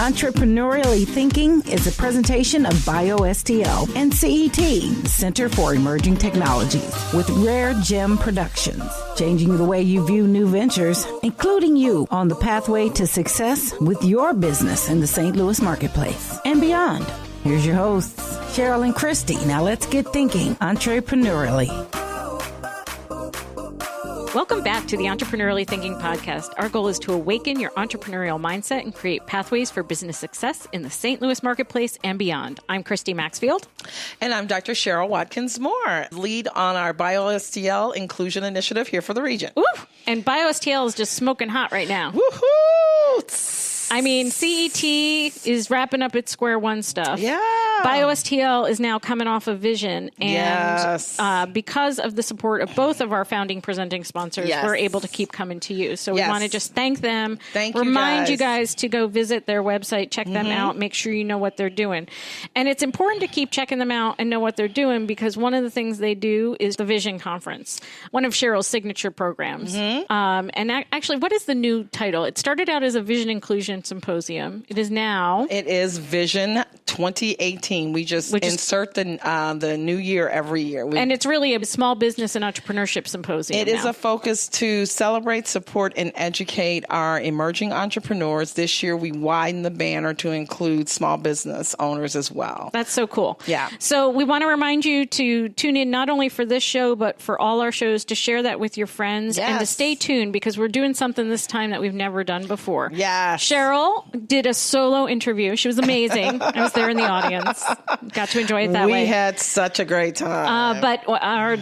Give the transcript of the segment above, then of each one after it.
Entrepreneurially Thinking is a presentation of BioSTL and CET, Center for Emerging Technologies, with Rare Gem Productions, changing the way you view new ventures, including you on the pathway to success with your business in the St. Louis marketplace and beyond. Here's your hosts, Cheryl and Christy. Now let's get thinking entrepreneurially. Welcome back to the Entrepreneurially Thinking podcast. Our goal is to awaken your entrepreneurial mindset and create pathways for business success in the St. Louis marketplace and beyond. I'm Christy Maxfield. And I'm Dr. Cheryl Watkins-Moore, lead on our BioSTL inclusion initiative here for the region. Woo! And BioSTL is just smoking hot right now. Woohoo! I mean, CET is wrapping up its Square One stuff. Yeah. BioSTL is now coming off of Vision. And yes. Because of the support of both of our founding presenting sponsors, yes. we're able to keep coming to you. So we yes. want to just thank them. Remind you guys to go visit their website, check them out, make sure you know what they're doing. And it's important to keep checking them out and know what they're doing because one of the things they do is the Vision Conference, one of Cheryl's signature programs. And actually, what is the new title? It started out as a Vision Inclusion Symposium. It is now. It is Vision 2018. We just insert the new year every year. And it's really a small business and entrepreneurship symposium. It is a focus to celebrate, support, and educate our emerging entrepreneurs. This year, we widen the banner to include small business owners as well. That's so cool. Yeah. So we want to remind you to tune in not only for this show, but for all our shows, to share that with your friends and to stay tuned because we're doing something this time that we've never done before. Yes. Cheryl did a solo interview. She was amazing. I was there in the audience. Got to enjoy it that way. We had such a great time. But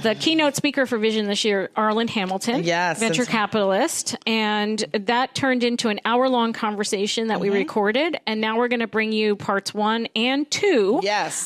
the keynote speaker for Vision this year, Arlan Hamilton, venture capitalist, and that turned into an hour-long conversation that we recorded, and now we're going to bring you parts 1 and 2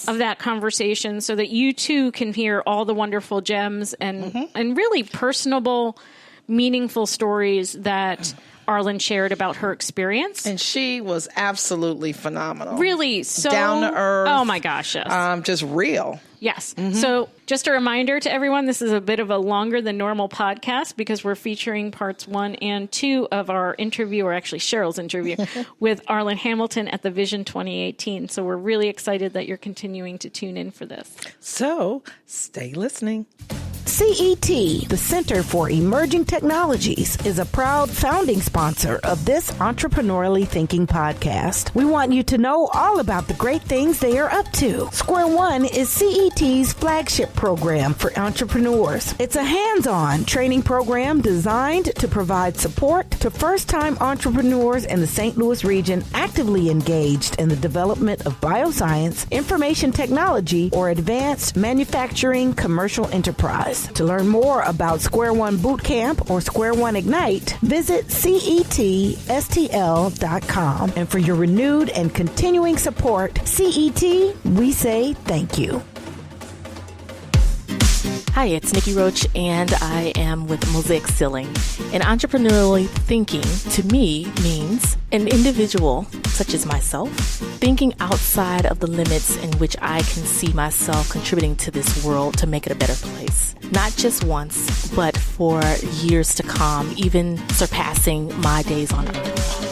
of that conversation so that you too can hear all the wonderful gems and really personable, meaningful stories that Arlan shared about her experience. And she was absolutely phenomenal. Really, so down to earth. Oh my gosh, yes. Just real. Yes. So just a reminder to everyone, this is a bit of a longer than normal podcast because we're featuring parts 1 and 2 of our interview, or actually Cheryl's interview, with Arlan Hamilton at the Vision 2018. So we're really excited that you're continuing to tune in for this. So stay listening. CET, the Center for Emerging Technologies, is a proud founding sponsor of this Entrepreneurially Thinking podcast. We want you to know all about the great things they are up to. Square One is CET's flagship program for entrepreneurs. It's a hands-on training program designed to provide support to first-time entrepreneurs in the St. Louis region actively engaged in the development of bioscience, information technology, or advanced manufacturing commercial enterprise. To learn more about Square One Bootcamp or Square One Ignite, visit CETSTL.com. And for your renewed and continuing support, CET, we say thank you. Hi, it's Nikki Roach, and I am with Mosaic Ceiling. And entrepreneurially thinking, to me, means an individual, such as myself, thinking outside of the limits in which I can see myself contributing to this world to make it a better place. Not just once, but for years to come, even surpassing my days on earth.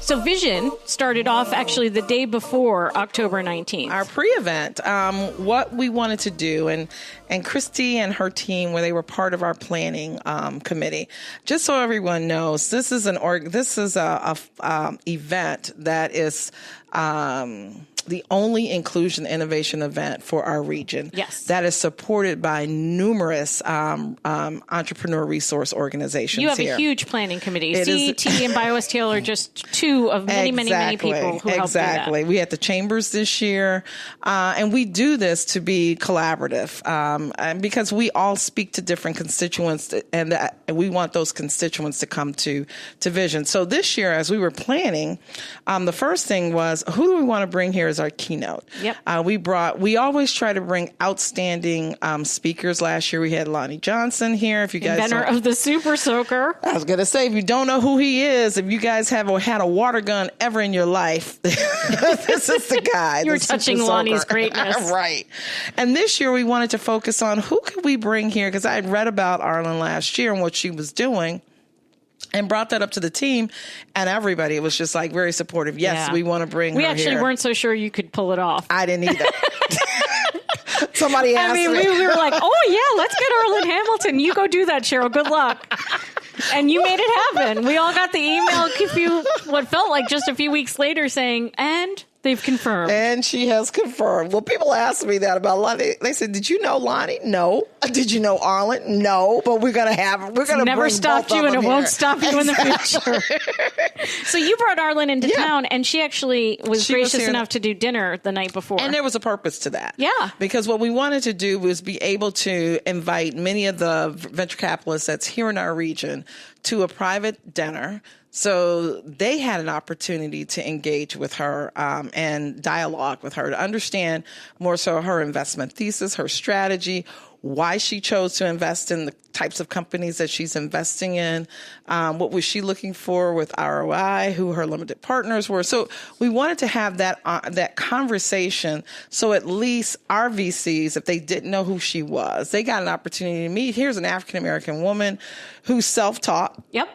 So Vision started off actually the day before October 19th. Our pre-event, what we wanted to do, and Christy and her team, where they were part of our planning committee, just so everyone knows, this is a event that is the only inclusion innovation event for our region. Yes. That is supported by numerous entrepreneur resource organizations. You have here. A huge planning committee. CET and BioSTL are just two of many people who help do that. We had the chambers this year, and we do this to be collaborative, and because we all speak to different constituents, and we want those constituents to come to Vision. So this year, as we were planning, the first thing was, who do we want to bring here as our keynote? Yep. We always try to bring outstanding speakers. Last year we had Lonnie Johnson here. If you guys inventor of the Super Soaker. I was going to say, if you don't know who he is, if you guys have had a water gun ever in your life, this is the guy. You're touching Lonnie's greatness. Right. And this year we wanted to focus on who could we bring here, because I had read about Arlan last year and what she was doing. And brought that up to the team, and everybody was just like very supportive. Yes, we want to bring her here. We actually weren't so sure you could pull it off. I didn't either. Somebody asked me. We were like, oh, yeah, let's get Arlan Hamilton. You go do that, Cheryl. Good luck. And you made it happen. We all got the email what felt like just a few weeks later saying, and they've confirmed. And she has confirmed. Well, people asked me that about Lonnie. They said, did you know Lonnie? No. Did you know Arlan? No. But we're going to never stopped you, and it won't stop you in the future. So you brought Arlan into town, and she actually was gracious enough to do dinner the night before. And there was a purpose to that. Yeah. Because what we wanted to do was be able to invite many of the venture capitalists that's here in our region to a private dinner. So they had an opportunity to engage with her and dialogue with her to understand more so her investment thesis, her strategy, why she chose to invest in the types of companies that she's investing in, what was she looking for with ROI, who her limited partners were. So we wanted to have that conversation so at least our VCs, if they didn't know who she was, they got an opportunity to meet. Here's an African-American woman who's self-taught. Yep.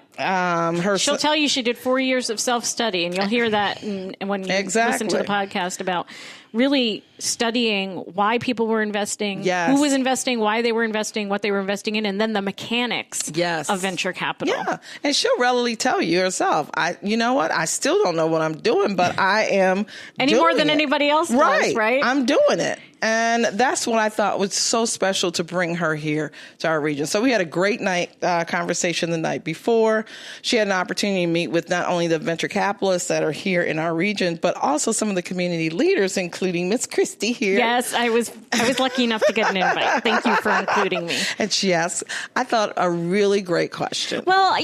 She'll tell you she did 4 years of self-study, and you'll hear that when you listen to the podcast about really studying why people were investing, who was investing, why they were investing, what they were investing in, and then the mechanics of venture capital. Yeah, and she'll readily tell you herself, you know what, I still don't know what I'm doing, but I am more than anybody else does, right? I'm doing it. And that's what I thought was so special to bring her here to our region. So we had a great night conversation the night before. She had an opportunity to meet with not only the venture capitalists that are here in our region, but also some of the community leaders, including Miss Christy here. Yes, I was lucky enough to get an invite. Thank you for including me. And she asked, I thought, a really great question. Well,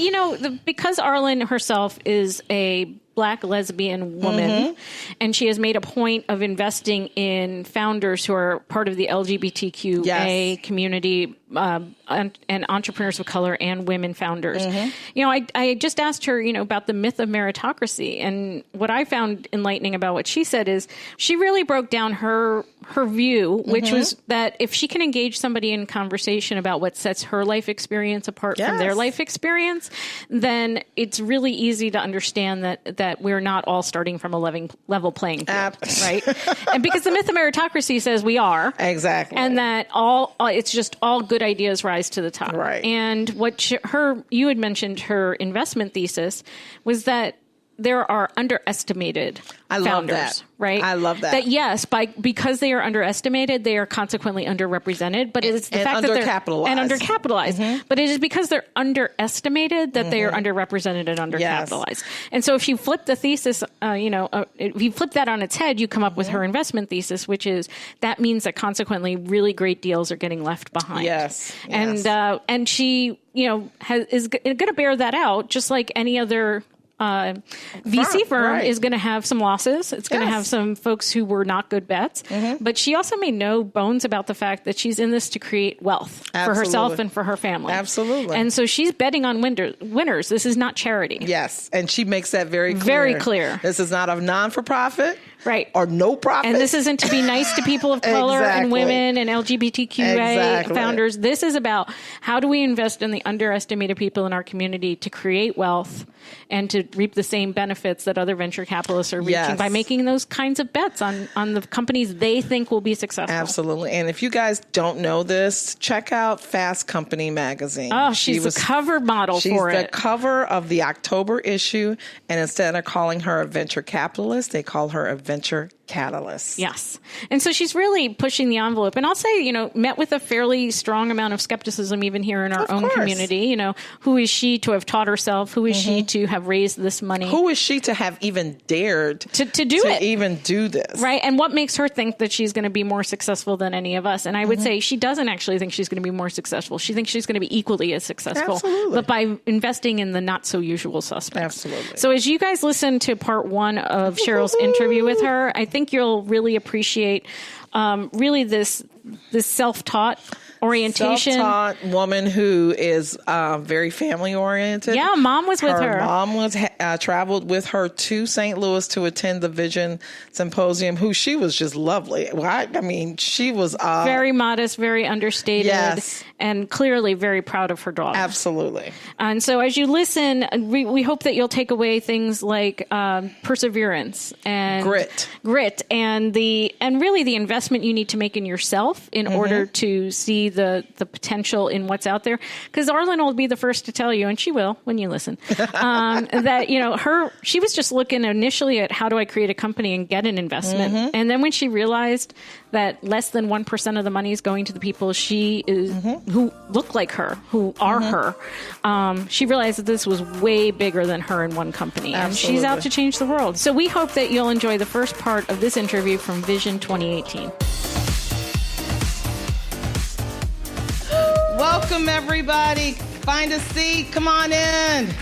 because Arlan herself is a Black lesbian woman, and she has made a point of investing in founders who are part of the LGBTQA community, and entrepreneurs of color and women founders. I just asked her, about the myth of meritocracy, and what I found enlightening about what she said is she really broke down her view, which was that if she can engage somebody in conversation about what sets her life experience apart from their life experience, then it's really easy to understand that we're not all starting from a level playing field, right? And because the myth of meritocracy says we are. Exactly. And that it's just all good ideas rise to the top. Right. And what you had mentioned her investment thesis was that there are underestimated founders, love that. Right? I love that. That yes, because they are underestimated, they are consequently underrepresented. But it's the fact that they're undercapitalized. But it is because they're underestimated that they are underrepresented and undercapitalized. Yes. And so if you flip the thesis, if you flip that on its head, you come up with her investment thesis, which is that means that consequently really great deals are getting left behind. Yes. And she is going to bear that out just like any other VC firm is going to have some losses. It's going to have some folks who were not good bets. But she also made no bones about the fact that she's in this to create wealth for herself and for her family. Absolutely. And so she's betting on winners. This is not charity. Yes. And she makes that very clear. Very clear. This is not a non-for-profit. Right. Or no profit. And this isn't to be nice to people of color and women and LGBTQA founders. This is about how do we invest in the underestimated people in our community to create wealth and to reap the same benefits that other venture capitalists are reaching by making those kinds of bets on the companies they think will be successful. Absolutely. And if you guys don't know this, check out Fast Company magazine. Oh, she's the cover model for it. She's the cover of the October issue. And instead of calling her a venture capitalist, they call her a venture catalyst. Yes. And so she's really pushing the envelope. And I'll say, met with a fairly strong amount of skepticism even here in our own community. Who is she to have taught herself? Who is she to have raised this money? Who is she to have even dared to do it? Even do this? Right. And what makes her think that she's going to be more successful than any of us? And I would say she doesn't actually think she's going to be more successful. She thinks she's going to be equally as successful. Absolutely. But by investing in the not so usual suspects. Absolutely. So as you guys listen to part one of Cheryl's interview with her, I think you'll really appreciate really this self-taught orientation. Self-taught woman who is very family-oriented. Yeah, mom was with her. Her mom was traveled with her to St. Louis to attend the Vision Symposium, she was just lovely. I mean, she was... very modest, very understated, yes. and clearly very proud of her daughter. Absolutely. And so as you listen, we hope that you'll take away things like perseverance and grit and really the investment you need to make in yourself in order to see the potential in what's out there. Because Arlan will be the first to tell you, and she will when you listen, that she was just looking initially at how do I create a company and get an investment, and then when she realized that less than 1% of the money is going to the people she is who look like her, who are her, she realized that this was way bigger than her in one company. Absolutely. And she's out to change the world. So we hope that you'll enjoy the first part of this interview from Vision 2018. Welcome, everybody. Find a seat. Come on in.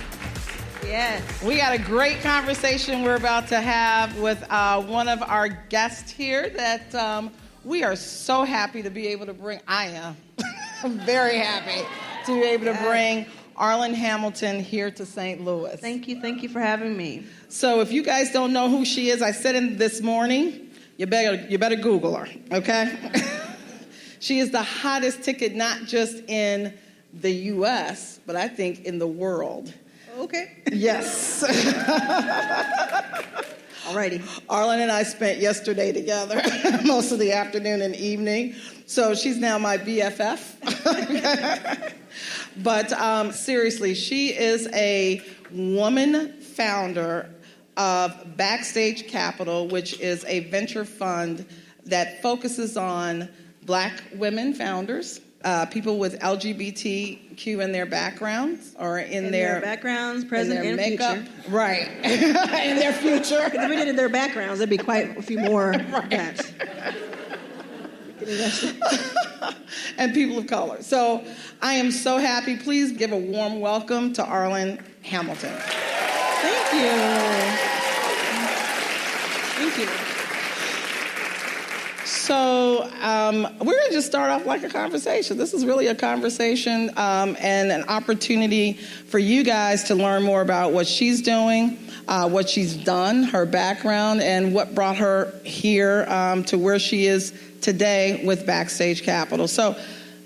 Yes. We got a great conversation we're about to have with one of our guests here that we are so happy to be able to bring. I am. I'm very happy to be able to bring Arlan Hamilton here to St. Louis. Thank you for having me. So if you guys don't know who she is, I said in this morning, you better Google her, okay? She is the hottest ticket, not just in the U.S., but I think in the world. Okay. Yes. Alrighty. Arlan and I spent yesterday together, most of the afternoon and evening. So she's now my BFF. But seriously, she is a woman founder of Backstage Capital, which is a venture fund that focuses on Black women founders, people with LGBTQ in their backgrounds or in their backgrounds, present and makeup. future. Right. In their future. If we did in their backgrounds, there'd be quite a few more gaps. And people of color. So I am so happy. Please give a warm welcome to Arlan Hamilton. Thank you. Thank you. So we're going to just start off like a conversation. This is really a conversation and an opportunity for you guys to learn more about what she's doing, what she's done, her background, and what brought her here to where she is today with Backstage Capital. So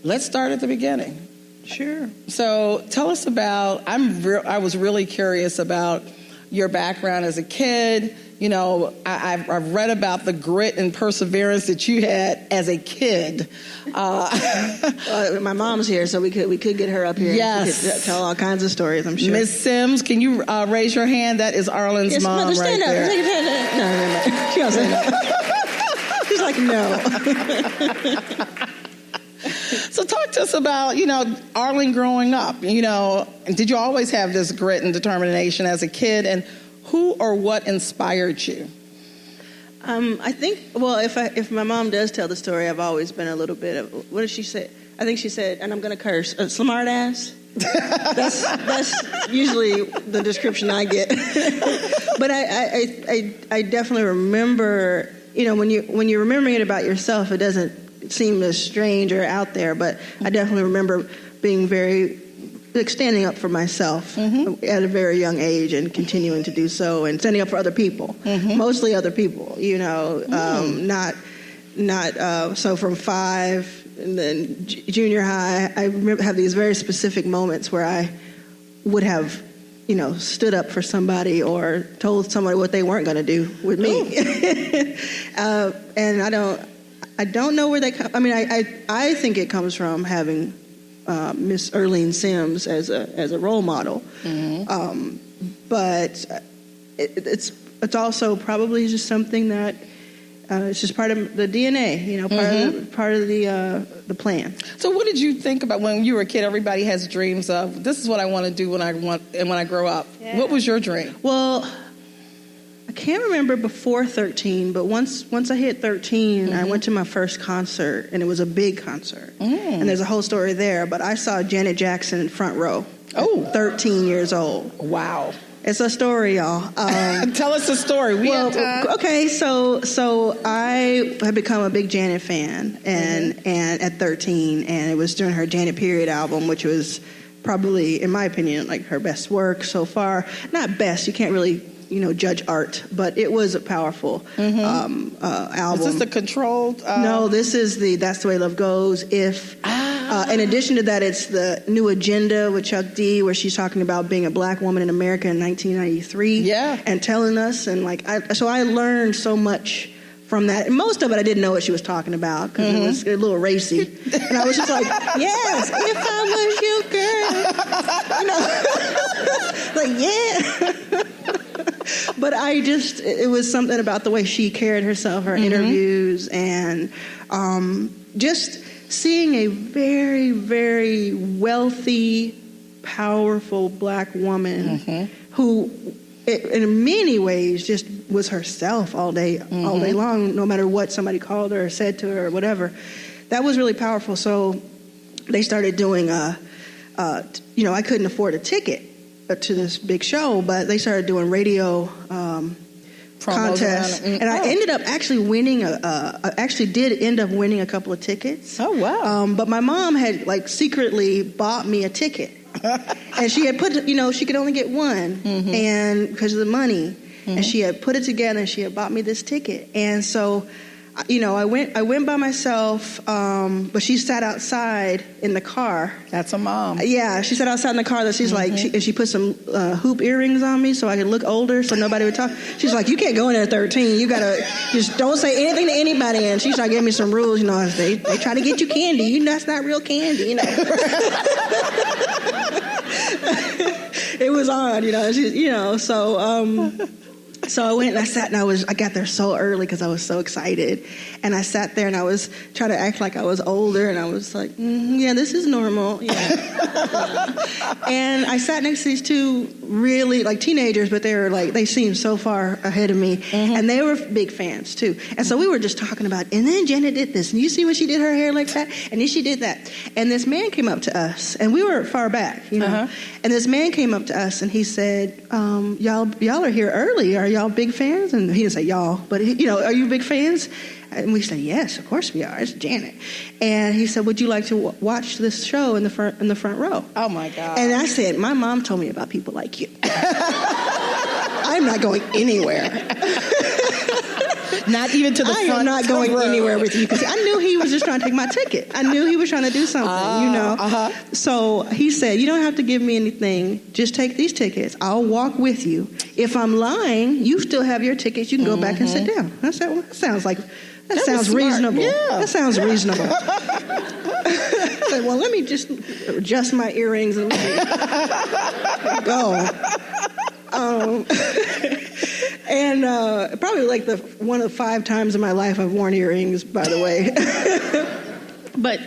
let's start at the beginning. Sure. So tell us about, I was really curious about your background as a kid. You know, I've read about the grit and perseverance that you had as a kid. My mom's here, so we could get her up here. Yes. She could tell all kinds of stories, I'm sure. Miss Sims, can you raise your hand? That is Arlan's mom Mother, right there. No. She don't say no. She's like, no. So talk to us about, Arlan growing up. Did you always have this grit and determination as a kid? And who or what inspired you? I think, if my mom does tell the story, I've always been a little bit of, what did she say? I think she said, and I'm going to curse, smart ass. That's usually the description I get. But I definitely remember, when you're remembering it about yourself, it doesn't seem as strange or out there, but I definitely remember being standing up for myself at a very young age and continuing to do so, and standing up for other people, mostly other people, not so from 5 and then junior high, I remember have these very specific moments where I would have, stood up for somebody or told somebody what they weren't going to do with me. And I don't know where they come. I mean, I think it comes from having Miss Erlene Sims as a role model, but it's also probably just something that it's just part of the DNA, part of the plan. So, what did you think about when you were a kid? Everybody has dreams of this is what I want to do when I grow up. Yeah. What was your dream? Well, I can't remember before 13, but once I hit 13, I went to my first concert, and it was a big concert. And there's a whole story there, but I saw Janet Jackson in front row. 13 years old. Wow. It's a story, y'all. Tell us the story. Okay, so I had become a big Janet fan, and at 13, and it was during her Janet Period album, which was probably, in my opinion, like her best work so far. Not best, you can't really, judge art, but it was a powerful album. Is this the Controlled? No, this is That's the Way Love Goes. In addition to that, it's the New Agenda with Chuck D, where she's talking about being a black woman in America in 1993. Yeah. And telling us, and so I learned so much from that. And most of it I didn't know what she was talking about because it was a little racy. And I was just like, yes, if I was your girl. Yeah. But it was something about the way she carried herself, her interviews, and just seeing a very, very wealthy, powerful black woman who, in many ways, just was herself all day long, no matter what somebody called her or said to her or whatever. That was really powerful. So they started doing I couldn't afford a ticket to this big show, but they started doing radio contests, and I ended up actually winning. Actually did end up winning a couple of tickets. Oh wow! But my mom had secretly bought me a ticket, and she had put she could only get one, and because of the money, and she had put it together, and she had bought me this ticket, and so. I went by myself, but she sat outside in the car. That's a mom. Yeah, she sat outside in the car. That she's like, she put some hoop earrings on me so I could look older, so nobody would talk. She's like, you can't go in there at 13. You gotta just don't say anything to anybody. And she started giving me some rules. They try to get you candy. That's not real candy. It was odd, So I went and I sat and I got there so early because I was so excited. And I sat there and I was trying to act like I was older, and I was like, yeah, this is normal. Yeah. And I sat next to these two really teenagers, but they seemed so far ahead of me. And they were big fans too. And so we were just talking about, and then Janet did this, and you see when she did her hair like that, and then she did that. And this man came up to us, and we were far back, and this man came up to us and he said, y'all are here early. Are y'all big fans? And he didn't say y'all, but are you big fans? And we said, yes, of course we are. It's Janet. And he said, would you like to watch this show in the front row? Oh my God. And I said, my mom told me about people like you. I'm not going anywhere. Not even to the front. I am not going anywhere with you, because I knew he was just trying to take my ticket. I knew he was trying to do something, So he said, you don't have to give me anything. Just take these tickets. I'll walk with you. If I'm lying, you still have your tickets. You can go back and sit down. I said, well, that sounds reasonable. Yeah. That sounds reasonable. I said, well, let me just adjust my earrings and go. And probably one of the 5 times in my life I've worn earrings, by the way. But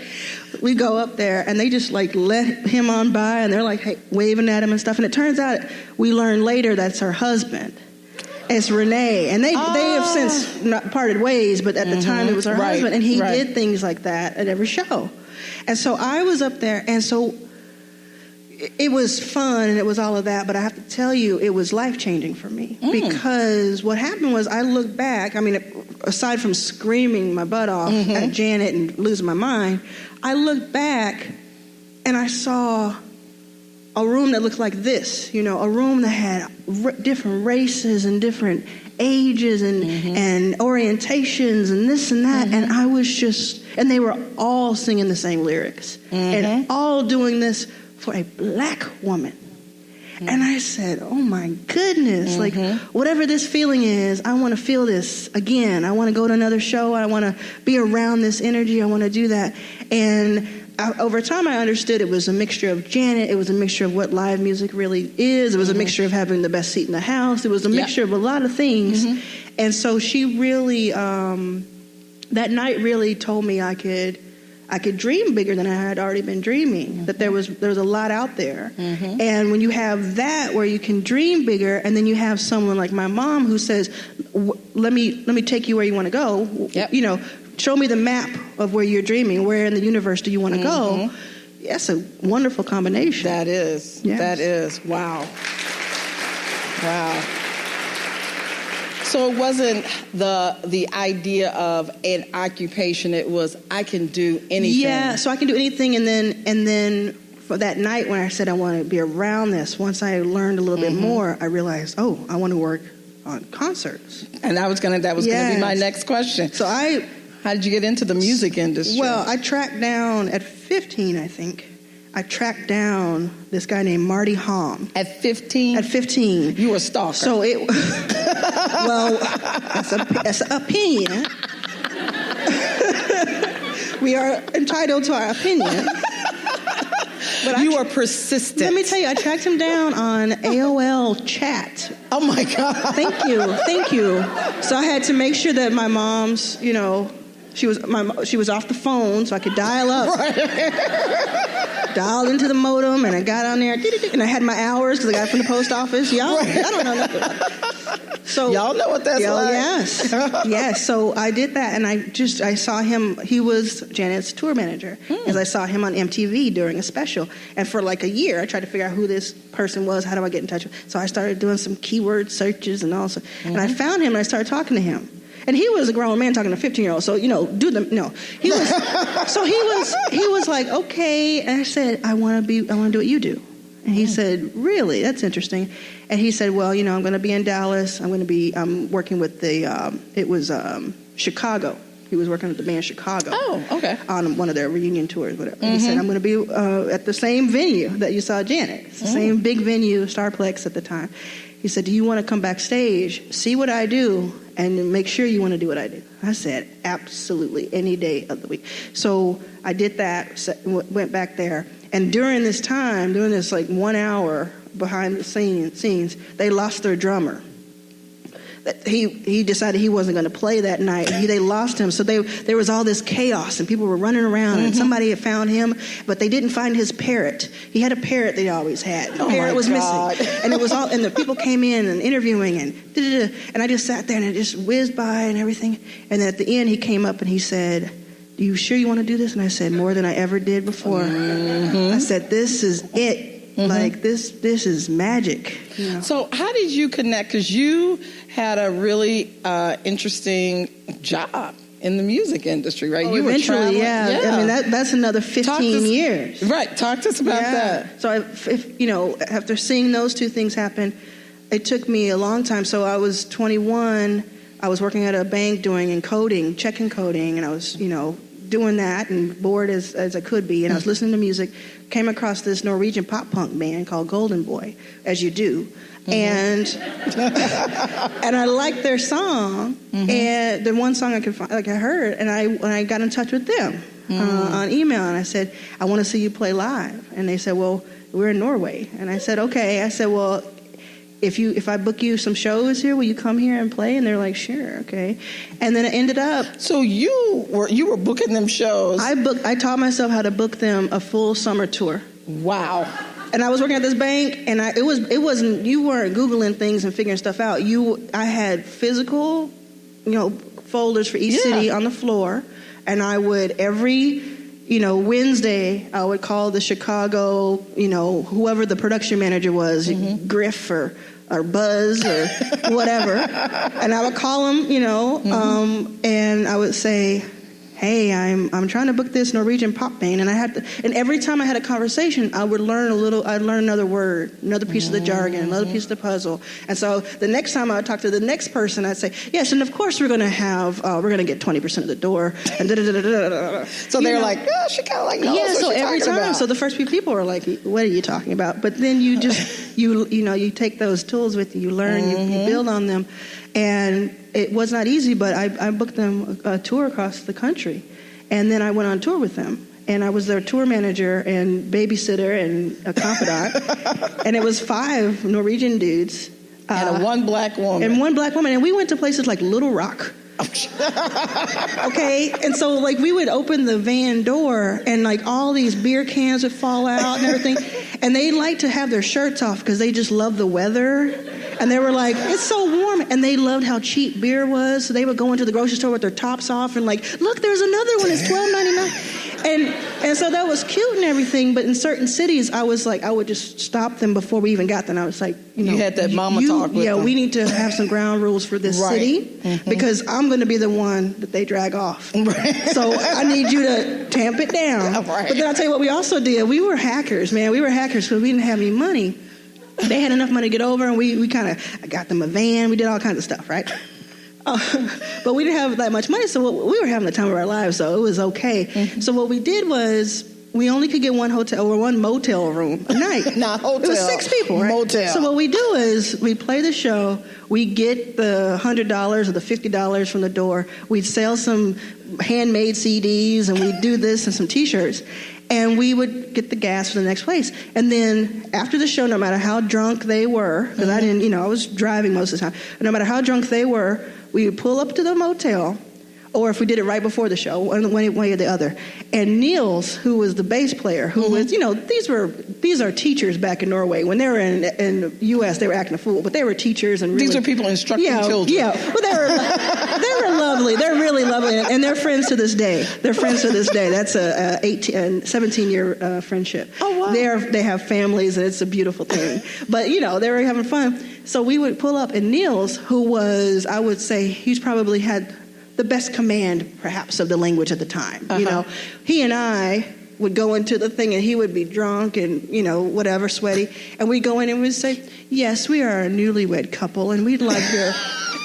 we go up there, and they just let him on by, and they're hey, waving at him and stuff. And it turns out we learn later that's her husband. It's Renee, and they have since not parted ways, but at the time it was her husband, and he did things like that at every show. And so I was up there, and so it was fun, and it was all of that, but I have to tell you, it was life-changing for me, because what happened was I looked back, aside from screaming my butt off at Janet and losing my mind, I looked back and I saw a room that looked like this, a room that had different races and different ages and orientations and this and that, and I was just, and they were all singing the same lyrics and all doing this for a black woman. And I said, oh my goodness, whatever this feeling is, I want to feel this again. I want to go to another show. I want to be around this energy. I want to do that. And over time, I understood it was a mixture of Janet. It was a mixture of what live music really is. It was a mixture of having the best seat in the house. It was a mixture of a lot of things. And so she really, that night really told me I could dream bigger than I had already been dreaming, that there was a lot out there. And when you have that where you can dream bigger, and then you have someone like my mom who says, let me take you where you want to go. Show me the map of where you're dreaming. Where in the universe do you want to go? That's a wonderful combination. That is. Yes. That is. Wow. Wow. So it wasn't the idea of an occupation. It was, I can do anything. Yeah, so I can do anything. And then for that night when I said I want to be around this, once I learned a little bit more, I realized, I want to work on concerts. And that was gonna be my next question. So how did you get into the music industry? Well, I tracked down at 15, I think. I tracked down this guy named Marty Hom. At 15? At 15. You were a stalker. So well, that's an opinion. We are entitled to our opinion. But you were persistent. Let me tell you, I tracked him down on AOL chat. Oh my God. Thank you. So I had to make sure that my mom's, she was off the phone so I could dial up. Right. Dialed into the modem, and I got on there, and I had my hours because I got it from the post office. Y'all, I don't know nothing. So y'all know what that's like. Yes. So I did that, and I saw him. He was Janet's tour manager, as I saw him on MTV during a special. And for like a year, I tried to figure out who this person was. How do I get in touch with him? So I started doing some keyword searches and also, and I found him, and I started talking to him. And he was a grown man talking to a 15-year-old. So, he was like, okay. And I said, I want to do what you do. And he said, really? That's interesting. And he said, well, I'm going to be in Dallas. I'm working with Chicago. He was working with the band Chicago. Oh, okay. On one of their reunion tours, whatever. And he said, I'm going to be at the same venue that you saw Janet. It's the same big venue, Starplex at the time. He said, do you want to come backstage, see what I do, and make sure you want to do what I do? I said, absolutely, any day of the week. So I did that, went back there. And during this like 1 hour behind the scenes, they lost their drummer. He decided he wasn't going to play that night. They lost him. So there was all this chaos, and people were running around, and somebody had found him, but they didn't find his parrot. He had a parrot they always had. The parrot was missing. And it was all, and the people came in and interviewing, and I just sat there, and it just whizzed by and everything. And then at the end, he came up and he said, "Are you sure you want to do this?" And I said, "More than I ever did before." I said, "This is it. Like this is magic." So how did you connect? Because you had a really interesting job in the music industry, right? You eventually, were traveling. Yeah. I mean, that's another 15 years. Right. Talk to us about that. So, after seeing those two things happen, it took me a long time. So I was 21. I was working at a bank doing encoding, check encoding, and I was, doing that and bored as I could be. And I was listening to music, came across this Norwegian pop punk band called Golden Boy, as you do. And I liked their song, and the one song I could find, I heard, and I got in touch with them on email, and I said, I want to see you play live. And they said, well, we're in Norway. And I said, okay. I said, well, if I book you some shows here, will you come here and play? And they're like, sure, okay. And then it ended up. So you were booking them shows. I taught myself how to book them a full summer tour. Wow. And I was working at this bank, and it wasn't, you weren't Googling things and figuring stuff out. I had physical, folders for each city on the floor, and I would every Wednesday, I would call the Chicago, whoever the production manager was, Griff or Buzz or whatever. And I would call him, and I would say, hey, I'm trying to book this Norwegian pop band. And every time I had a conversation, I would learn I'd learn another word, another piece of the jargon, another piece of the puzzle. And so the next time I would talk to the next person, I'd say, yes, and of course we're going to get 20% of the door. And So they're like, oh, she kind of like knows what so she's every talking time. about. So the first few people are like, what are you talking about? But then you just, you take those tools with you, you learn, you build on them. And it was not easy, but I booked them a tour across the country. And then I went on tour with them. And I was their tour manager and babysitter and a confidant. And it was 5 Norwegian dudes. And one black woman. And we went to places like Little Rock. Okay, and so we would open the van door and all these beer cans would fall out and everything, and they like to have their shirts off because they just love the weather, and they were like, it's so warm, and they loved how cheap beer was, so they would go into the grocery store with their tops off and look, there's another one, it's $12.99. And so that was cute and everything, but in certain cities, I would just stop them before we even got there. And I was like, you had that mama talk with them. We need to have some ground rules for this city because I'm going to be the one that they drag off. Right. So I need you to tamp it down. Right. But then I'll tell you what we also did. We were hackers, man. We were hackers because we didn't have any money. They had enough money to get over, and we kind of got them a van. We did all kinds of stuff, right? But we didn't have that much money, so we were having the time of our lives, so it was okay. So what we did was we only could get one hotel or one motel room a night. Not hotel. It was 6 people, right? Motel. So what we do is we play the show. We get the $100 or the $50 from the door. We sell some handmade CDs, and we do this and some T-shirts. And we would get the gas for the next place. And then after the show, no matter how drunk they were, because I didn't, I was driving most of the time. No matter how drunk they were, we would pull up to the motel, or if we did it right before the show, one way or the other. And Niels, who was the bass player, who was, these are teachers back in Norway. When they were in the U.S., they were acting a fool, but they were teachers and really, these are people instructing children. Yeah, well, they were lovely. They're really lovely, and they're friends to this day. That's a 17-year friendship. Oh, wow. They have families, and it's a beautiful thing. But, they were having fun. So we would pull up, and Niels, who was, I would say, he's probably had the best command, perhaps, of the language at the time. He and I would go into the thing, and he would be drunk and, whatever, sweaty. And we'd go in and we'd say, yes, we are a newlywed couple, and we'd like your...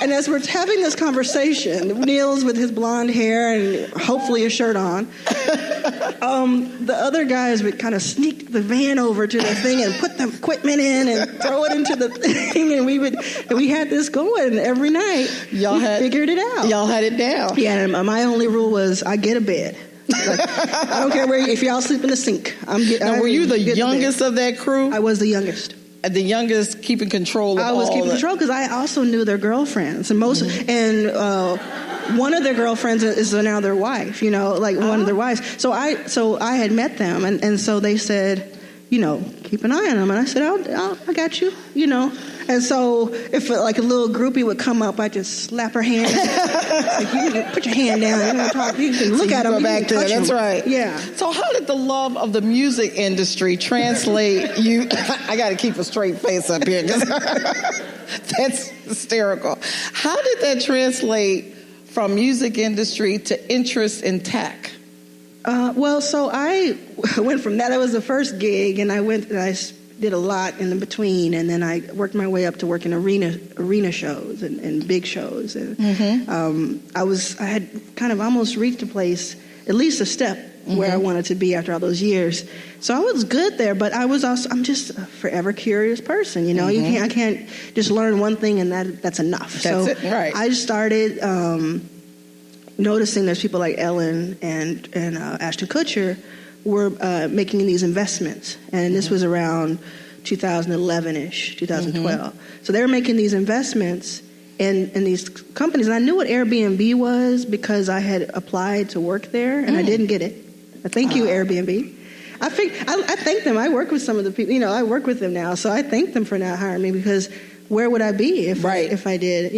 And as we're having this conversation, Niels with his blonde hair and hopefully a shirt on, the other guys would kind of sneak the van over to the thing and put the equipment in and throw it into the thing, and we had this going every night. We figured it out. Y'all had it down. Yeah, and my only rule was I get a bed. I don't care if y'all sleep in the sink. Were you the youngest of that crew? I was the youngest. The youngest, keeping control of all. I was keeping control because I also knew their girlfriends, and one of their girlfriends is now their wife. One of their wives. So I had met them, and so they said, keep an eye on them, and I said, I got you, And so if like a little groupie would come up, I'd just slap her hand. Like, you can put your hand down. You can look at them. Back there. That's right. Yeah. So how did the love of the music industry translate you? I got to keep a straight face up here. That's hysterical. How did that translate from music industry to interest in tech? So I went from that. That was the first gig, and I did a lot in the between, and then I worked my way up to working arena shows and big shows, and I had kind of almost reached a place, at least a step where I wanted to be after all those years. So I was good there, but I'm just a forever curious person, I can't just learn one thing and that's enough. That's it, right. I just started noticing there's people like Ellen and Ashton Kutcher were making these investments, and this was around 2011-ish, 2012. So they were making these investments in these companies, and I knew what Airbnb was because I had applied to work there, and I didn't get it. Thank you, Airbnb. I thank them. I work with some of the people. I work with them now, so I thank them for not hiring me because where would I be if I did?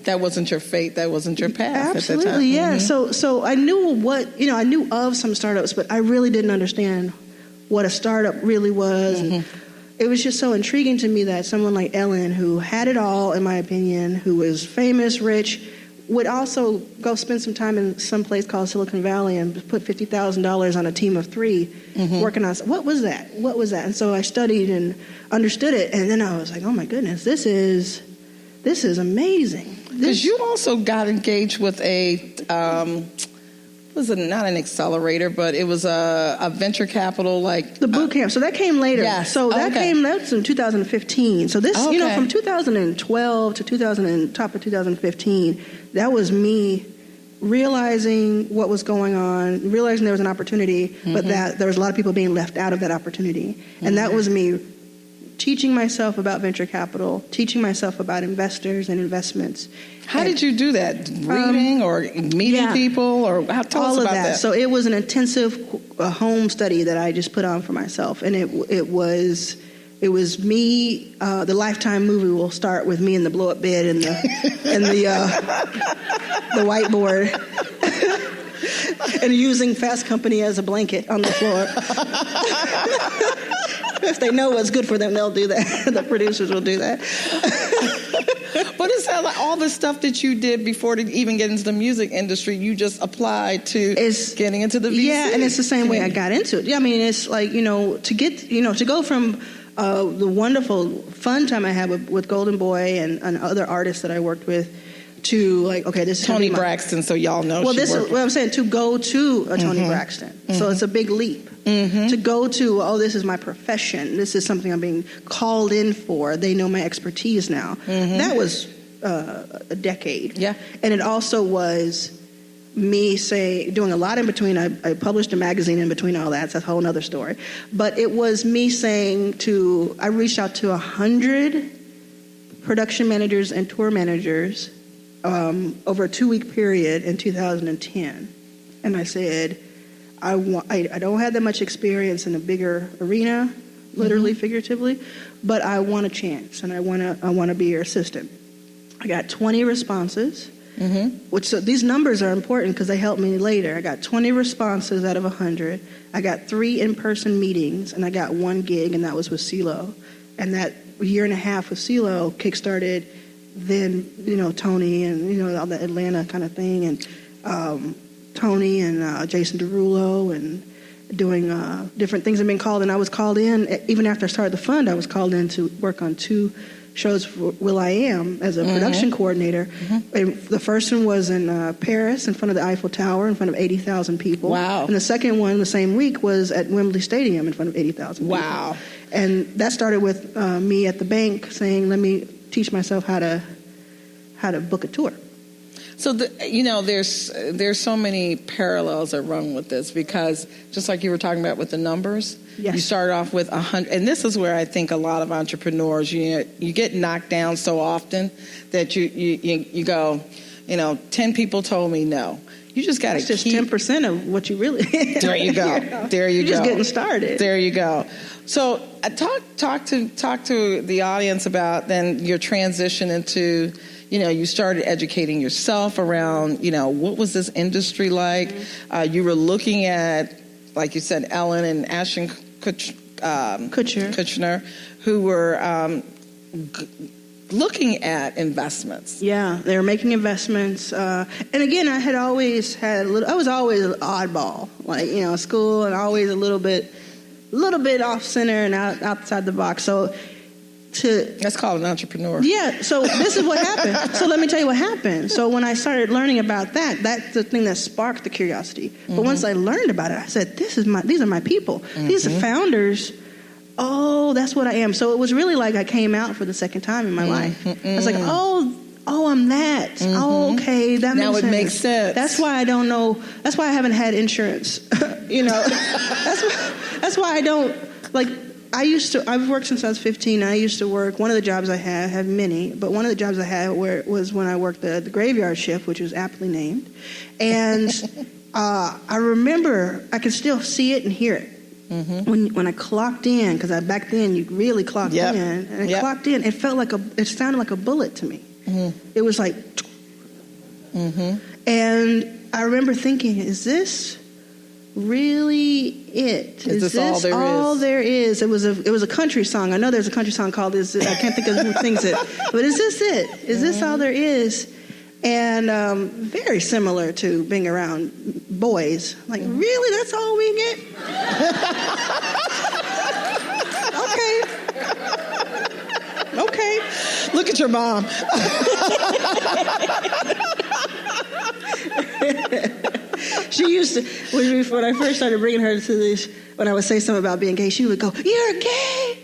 That wasn't your fate. That wasn't your path. Absolutely, at the time. Yeah. So I knew I knew of some startups, but I really didn't understand what a startup really was. And it was just so intriguing to me that someone like Ellen, who had it all, in my opinion, who was famous, rich, would also go spend some time in some place called Silicon Valley and put $50,000 on a team of 3 working on what was that? And so I studied and understood it, and then I was like, oh my goodness, this is amazing. Because you also got engaged with not an accelerator, but it was a venture capital, like the boot camp. So that came later. Yes. So that's in 2015. So this, from 2012 to top of 2015, that was me realizing what was going on, realizing there was an opportunity, but that there was a lot of people being left out of that opportunity, and that was me teaching myself about venture capital, teaching myself about investors and investments. How did you do that? Reading or meeting people, or tell us about that? So it was an intensive home study that I just put on for myself, and it was me. The Lifetime movie will start with me in the blow-up bed and the whiteboard. and using Fast Company as a blanket on the floor. If they know what's good for them, they'll do that. The producers will do that. But it's like all the stuff that you did before to even get into the music industry, you just applied to getting into the VC. Yeah, and it's the same way I got into it. Yeah, I mean, it's like, to go from the wonderful, fun time I had with Golden Boy and other artists that I worked with to like, okay, this is Tony Braxton, so y'all know. Well, this is what I'm saying, to go to a Tony Braxton. Mm-hmm. So it's a big leap. Mm-hmm. To go to, this is my profession. This is something I'm being called in for. They know my expertise now. Mm-hmm. That was a decade. Yeah. And it also was me doing a lot in between. I published a magazine in between all that. So that's a whole other story. But it was me I reached out to 100 production managers and tour managers over a 2-week period in 2010. And I said, I don't have that much experience in a bigger arena, literally, figuratively, but I want a chance, and I want to be your assistant. I got 20 responses, these numbers are important because they help me later. I got 20 responses out of 100. I got 3 in-person meetings, and I got 1 gig, and that was with CeeLo. And that year and a half with CeeLo kickstarted then, Tony and, all the Atlanta kind of thing, and Tony and Jason Derulo and doing different things. I've been called, and I was called in, even after I started the fund, I was called in to work on 2 shows for will.i.am as a production coordinator. And the first one was in Paris in front of the Eiffel Tower in front of 80,000 people. Wow. And the second one the same week was at Wembley Stadium in front of 80,000 people. Wow. And that started with me at the bank saying, let me teach myself how to book a tour. So, there's so many parallels that run with this because just like you were talking about with the numbers, yes. You start off with 100, and this is where I think a lot of entrepreneurs, you get knocked down so often that you go, 10 people told me no. You just got to keep... just 10% of what you really... There you go. There you go. You're just getting started. There you go. So talk to the audience about then your transition into... you started educating yourself around, what was this industry like? You were looking at, like you said, Ellen and Ashton Kutcher, who were looking at investments. Yeah, they were making investments. And again, I was always an oddball, like, school, and always a little bit off center and outside the box. So that's called an entrepreneur. Yeah, so this is what happened. So let me tell you what happened. So when I started learning about that's the thing that sparked the curiosity. But once I learned about it, I said, these are my people. These are founders. Oh, that's what I am. So it was really like I came out for the second time in my life. I was like, oh, I'm that. Oh, okay, that makes sense. Now it makes sense. That's why I don't know. That's why I haven't had insurance. That's why I don't, I've worked since I was 15. I used to work, one of the jobs I have many, but one of the jobs I had was when I worked the graveyard shift, which was aptly named. And I remember, I could still see it and hear it. When I clocked in, because back then you really clocked in, and I clocked in, it sounded like a bullet to me. It was like, and I remember thinking, is this really it? Is this all there is? It was a country song. I know there's a country song called "Is It?" I can't think of who sings it, but is this it? Is this all there is? And very similar to being around boys. Like, really? That's all we get? Okay. Look at your mom. She used to, when I first started bringing her to this, when I would say something about being gay, she would go, "You're gay."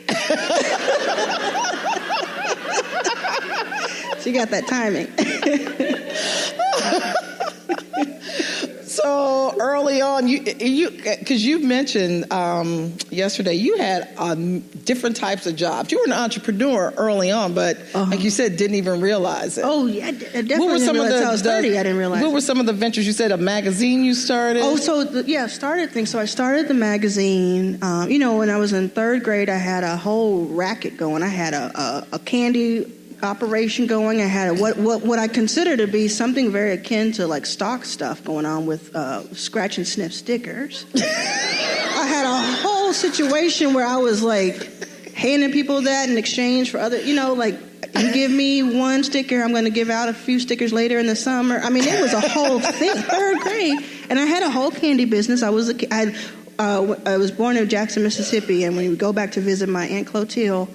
She got that timing. So early on, because you mentioned yesterday, you had different types of jobs. You were an entrepreneur early on, but like you said, didn't even realize it. Oh, yeah, I definitely didn't realize until I was 30. I didn't realize. What were some of the ventures? You said a magazine you started? Oh, started things. So I started the magazine. When I was in 3rd grade, I had a whole racket going. I had a candy operation going. I had what I consider to be something very akin to like stock stuff going on with scratch and sniff stickers. I had a whole situation where I was like handing people that in exchange for other, like, you give me one sticker, I'm going to give out a few stickers later in the summer. I mean, it was a whole thing, 3rd grade. And I had a whole candy business. I was born in Jackson, Mississippi, and when we go back to visit my Aunt Clotilde,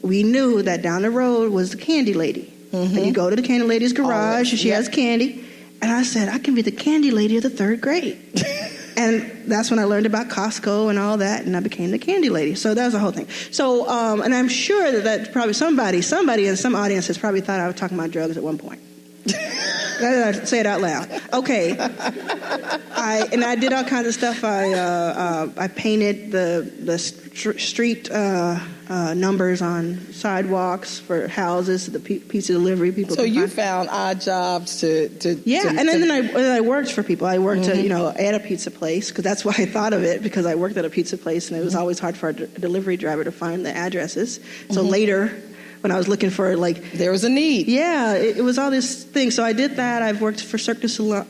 we knew that down the road was the candy lady. And you go to the candy lady's garage, and she has candy. And I said, I can be the candy lady of the 3rd grade. And that's when I learned about Costco and all that, and I became the candy lady. So that was the whole thing. So, and I'm sure that probably somebody in some audience has probably thought I was talking about drugs at one point. I say it out loud. Okay. I did all kinds of stuff. I painted the street numbers on sidewalks for houses, the pizza delivery people. So you found odd jobs to and then I worked for people. I worked at a pizza place, because that's why I thought of it, because I worked at a pizza place and it was always hard for a delivery driver to find the addresses. So later, when I was looking for, like... There was a need. Yeah, it was all this thing. So I did that. I've worked for Cirque du Soleil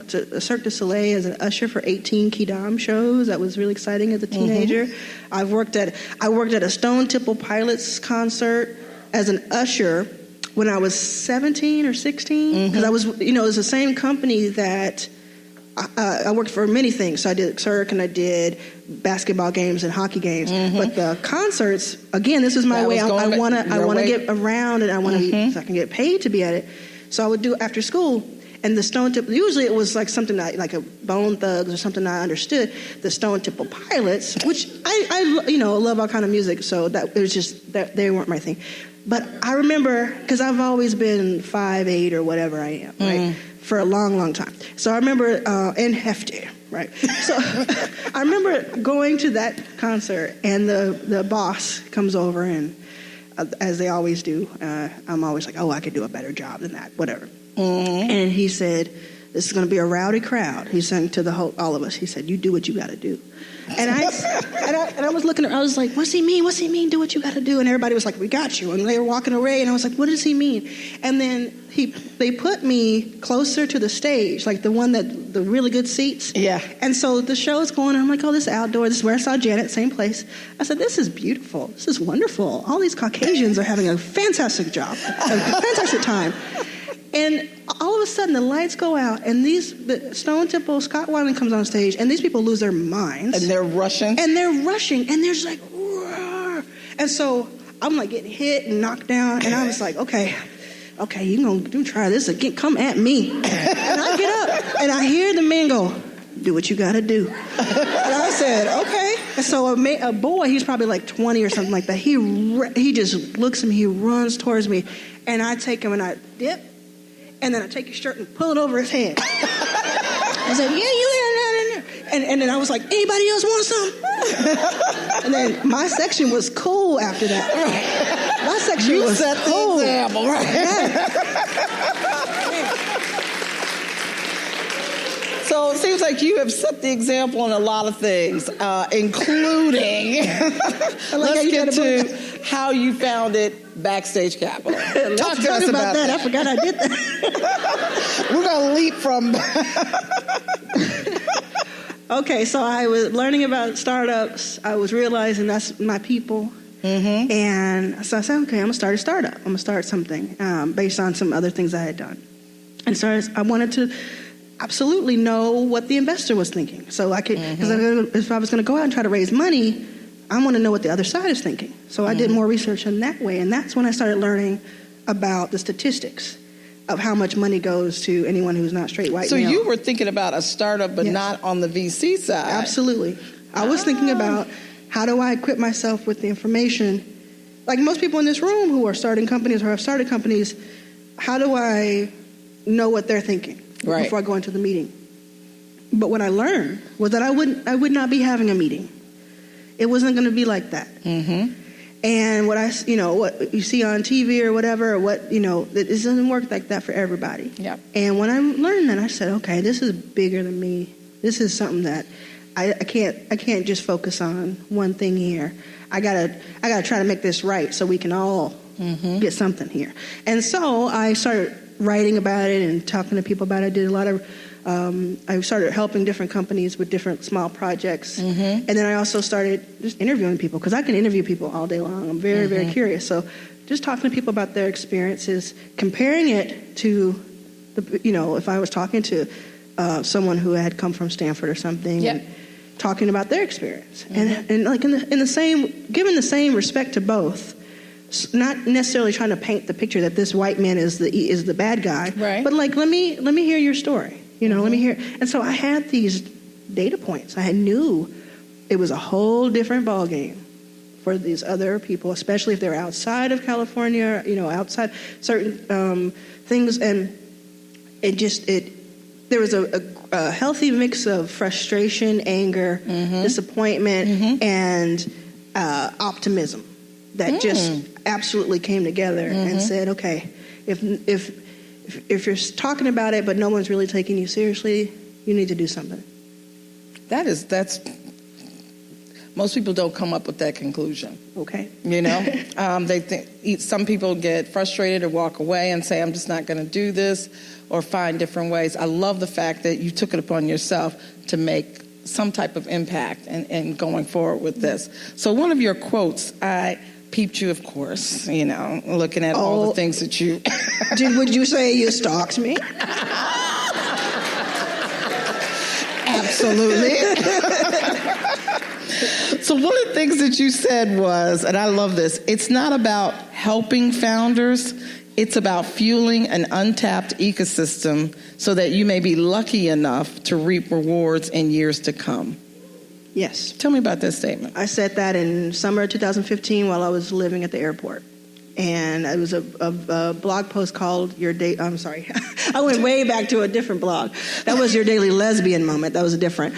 as an usher for 18 Quidam shows. That was really exciting as a teenager. I worked at a Stone Temple Pilots concert as an usher when I was 17 or 16. Because I was, it was the same company that... I worked for many things. So I did Cirque and I did basketball games and hockey games. But the concerts, again, this is my way. I want to get around, and I want to, so I can get paid to be at it. So I would do it after school. And the Stone Temple, usually it was like something like a Bone Thugs or something I understood. The Stone Temple Pilots, which I love all kind of music. So that it was just that they weren't my thing. But I remember, because I've always been 5'8" or whatever I am, right? For a long, long time. So I remember, and hefty, right? So I remember going to that concert, and the boss comes over, and as they always do, I'm always like, I could do a better job than that, whatever. And he said, this is going to be a rowdy crowd. He said to all of us, he said, you do what you got to do. And I was looking, I was like, what's he mean? What's he mean? Do what you got to do. And everybody was like, we got you. And they were walking away, and I was like, what does he mean? And then they put me closer to the stage, like the one that the really good seats. Yeah. And so the show's going, and I'm like, this is outdoor. This is where I saw Janet, same place. I said, this is beautiful. This is wonderful. All these Caucasians are having a fantastic job, a fantastic time. And all of a sudden, the lights go out, and the Stone Temple, Scott Weiland comes on stage, and these people lose their minds. And they're rushing. And they're just like, roar. And so I'm like getting hit and knocked down, and I was like, okay, you're going to try this again. Come at me. And I get up, and I hear the man go, do what you got to do. And I said, okay. And so a boy, he's probably like 20 or something like that, he just looks at me, he runs towards me, and I take him and I dip. And then I take his shirt and pull it over his head. I said, yeah, you there. And then I was like, anybody else want some? And then my section was cool after that. My section was cool. The example, right? Yeah. So it seems like you have set the example in a lot of things, including, let's get to how you founded Backstage Capital. Talk to us about that. I forgot I did that. We're going to leap from... Okay, so I was learning about startups. I was realizing that's my people. And so I said, okay, I'm going to start a startup. I'm going to start something based on some other things I had done. And so I wanted to absolutely know what the investor was thinking. So I could, because if I was going to go out and try to raise money, I want to know what the other side is thinking. So I did more research in that way, and that's when I started learning about the statistics of how much money goes to anyone who's not straight white male. So you were thinking about a startup, but not on the VC side. Absolutely. I was thinking about how do I equip myself with the information, like most people in this room who are starting companies or have started companies, how do I know what they're thinking before I go into the meeting? But what I learned was that I would not be having a meeting. It wasn't going to be like that. And what what you see on TV or whatever, or it doesn't work like that for everybody. Yep. And when I learned that, I said, okay, this is bigger than me. This is something that I can't just focus on one thing here. I gotta try to make this right so we can all get something here. And so I started writing about it and talking to people about it. I did a lot of, I started helping different companies with different small projects. And then I also started just interviewing people, because I can interview people all day long. I'm very, very curious. So just talking to people about their experiences, comparing it to, if I was talking to someone who had come from Stanford or something, and talking about their experience. And like in the same, giving the same respect to both. Not necessarily trying to paint the picture that this white man is the bad guy, right? But like, let me hear your story. Let me hear. And so I had these data points. I knew it was a whole different ballgame for these other people, especially if they're outside of California, outside certain things. And there was a healthy mix of frustration, anger, disappointment, and optimism that just absolutely came together and said, okay, if you're talking about it but no one's really taking you seriously, you need to do something. That's most people don't come up with that conclusion. Okay. They think some people get frustrated or walk away and say, I'm just not going to do this, or find different ways. I love the fact that you took it upon yourself to make some type of impact and going forward with this. So one of your quotes, I peeped you, of course, looking at all the things that you... Would you say you stalked me? Absolutely. So one of the things that you said was, and I love this, it's not about helping founders, it's about fueling an untapped ecosystem so that you may be lucky enough to reap rewards in years to come. Yes. Tell me about this statement. I said that in summer 2015 while I was living at the airport. And it was a blog post called Your Day. I'm sorry. I went way back to a different blog. That was Your Daily Lesbian Moment. That was different.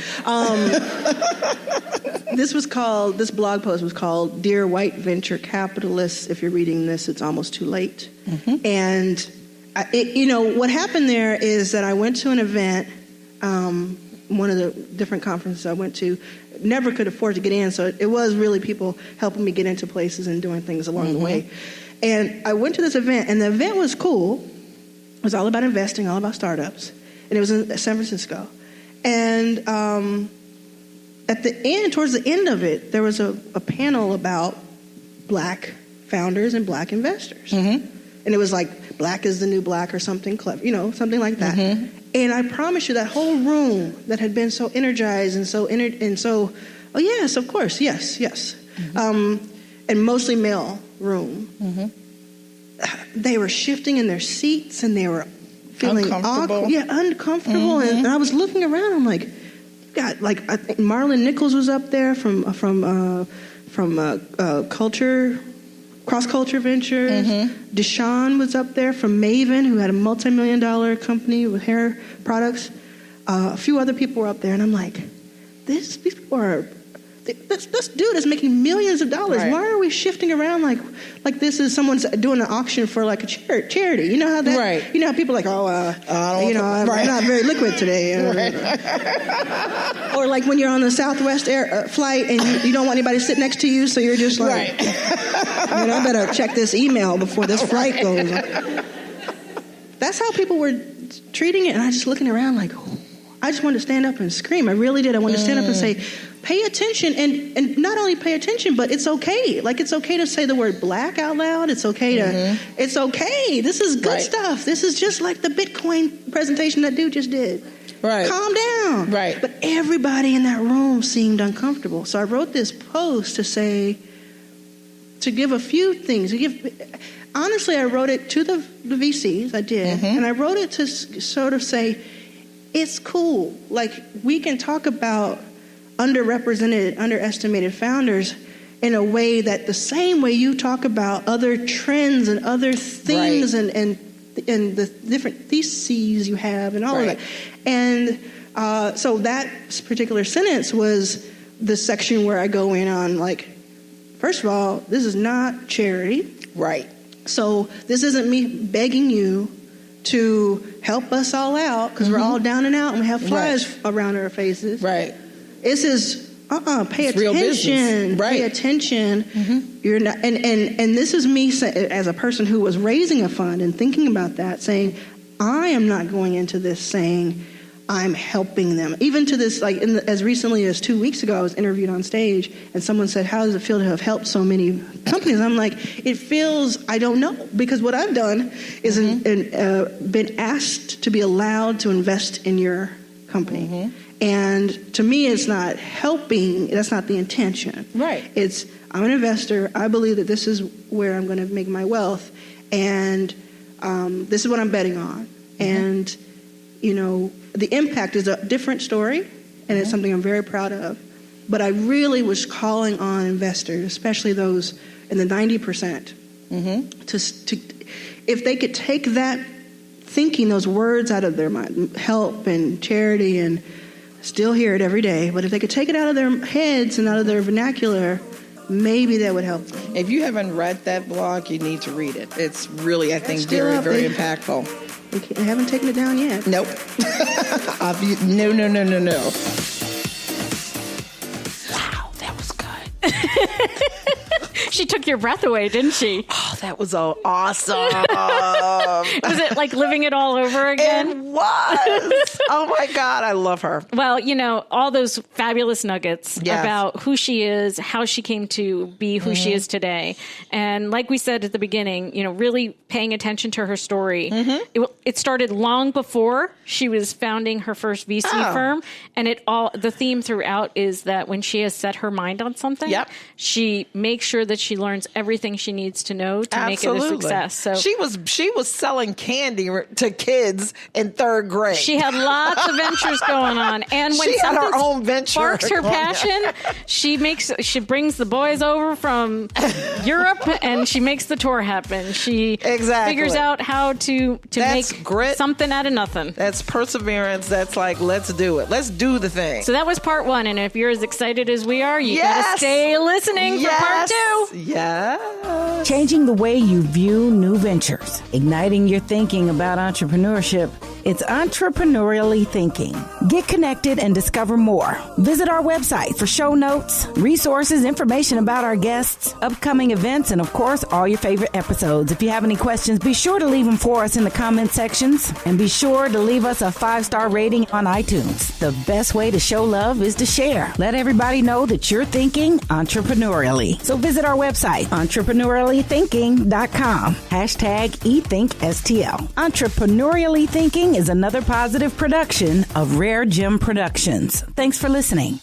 This blog post was called Dear White Venture Capitalists. If you're reading this, it's almost too late. And, what happened there is that I went to an event, one of the different conferences I went to, never could afford to get in, so it was really people helping me get into places and doing things along the way. And I went to this event, and the event was cool. It was all about investing, all about startups, and it was in San Francisco. And towards the end of it, there was a panel about black founders and black investors. And it was like, black is the new black or something clever, something like that. And I promise you, that whole room that had been so energized and so, oh yes, of course, yes. And mostly male room. They were shifting in their seats and they were feeling uncomfortable. Uncomfortable. And I was looking around. I'm like, God, like I think Marlon Nichols was up there from Cross Culture Ventures. Deshaun was up there from Maven, who had a multi-million-dollar company with hair products. A few other people were up there, and I'm like, these people are... This dude is making millions of dollars. Right. Why are we shifting around like this is someone's doing an auction for like a charity? You know how that? Right. You know how people are like, I'm not very liquid today. Or like when you're on the Southwest flight and you don't want anybody to sit next to you, so you're just like, I better check this email before this flight goes. That's how people were treating it, and I was just looking around like, I just wanted to stand up and scream. I really did. I wanted to stand up and say, pay attention, and not only pay attention, but it's okay. Like, it's okay to say the word black out loud. It's okay to, it's okay. This is good stuff. This is just like the Bitcoin presentation that dude just did. Right. Calm down. Right. But everybody in that room seemed uncomfortable. So I wrote this post to give a few things. Honestly, I wrote it to the VCs. I did. And I wrote it to sort of say, it's cool. Like, we can talk about underrepresented, underestimated founders in a way that the same way you talk about other trends and other things and the different theses you have and all of that. And so that particular sentence was the section where I go in on, like, first of all, this is not charity. Right. So this isn't me begging you to help us all out because we're all down and out and we have flies around our faces. Right. This is pay attention. Right. Pay attention. You're not, and this is me as a person who was raising a fund and thinking about that, saying, I am not going into this saying I'm helping them. Even to this, like as recently as 2 weeks ago, I was interviewed on stage, and someone said, "How does it feel to have helped so many companies?" I'm like, it feels, I don't know, because what I've done is been asked to be allowed to invest in your company. And to me, it's not helping. That's not the intention. Right. It's, I'm an investor. I believe that this is where I'm going to make my wealth, and this is what I'm betting on. And the impact is a different story, and it's something I'm very proud of. But I really was calling on investors, especially those in the 90%, to if they could take that thinking, those words out of their mind, help and charity, and still hear it every day, but if they could take it out of their heads and out of their vernacular, maybe that would help them. If you haven't read that blog, you need to read it. It's really, I think, very, very impactful. They haven't taken it down yet. Nope. No. Wow, that was good. She took your breath away, didn't she? Oh, that was so awesome. Was it like living it all over again? It was. Oh, my God. I love her. Well, all those fabulous nuggets about who she is, how she came to be who she is today. And like we said at the beginning, really paying attention to her story. It started long before she was founding her first VC firm. And the theme throughout is that when she has set her mind on something, she makes sure that she learns everything she needs to know to make it a success. So she was selling candy to kids in 3rd grade. She had lots of ventures going on, and when she had her something own venture sparks her passion, she brings the boys over from Europe, and she makes the tour happen. She figures out how to make grit. Something out of nothing. That's perseverance. That's like, let's do it. Let's do the thing. So that was part 1, and if you're as excited as we are, you gotta stay listening for part 2. Yeah. Changing the way you view new ventures, igniting your thinking about entrepreneurship. It's entrepreneurially thinking. Get connected and discover more. Visit our website for show notes, resources, information about our guests, upcoming events, and of course, all your favorite episodes. If you have any questions, be sure to leave them for us in the comment sections, and be sure to leave us a 5-star rating on iTunes. The best way to show love is to share. Let everybody know that you're thinking entrepreneurially. So visit our website, entrepreneuriallythinking.com. #ETHINKSTL. Entrepreneurially Thinking is another positive production of Rare Gem Productions. Thanks for listening.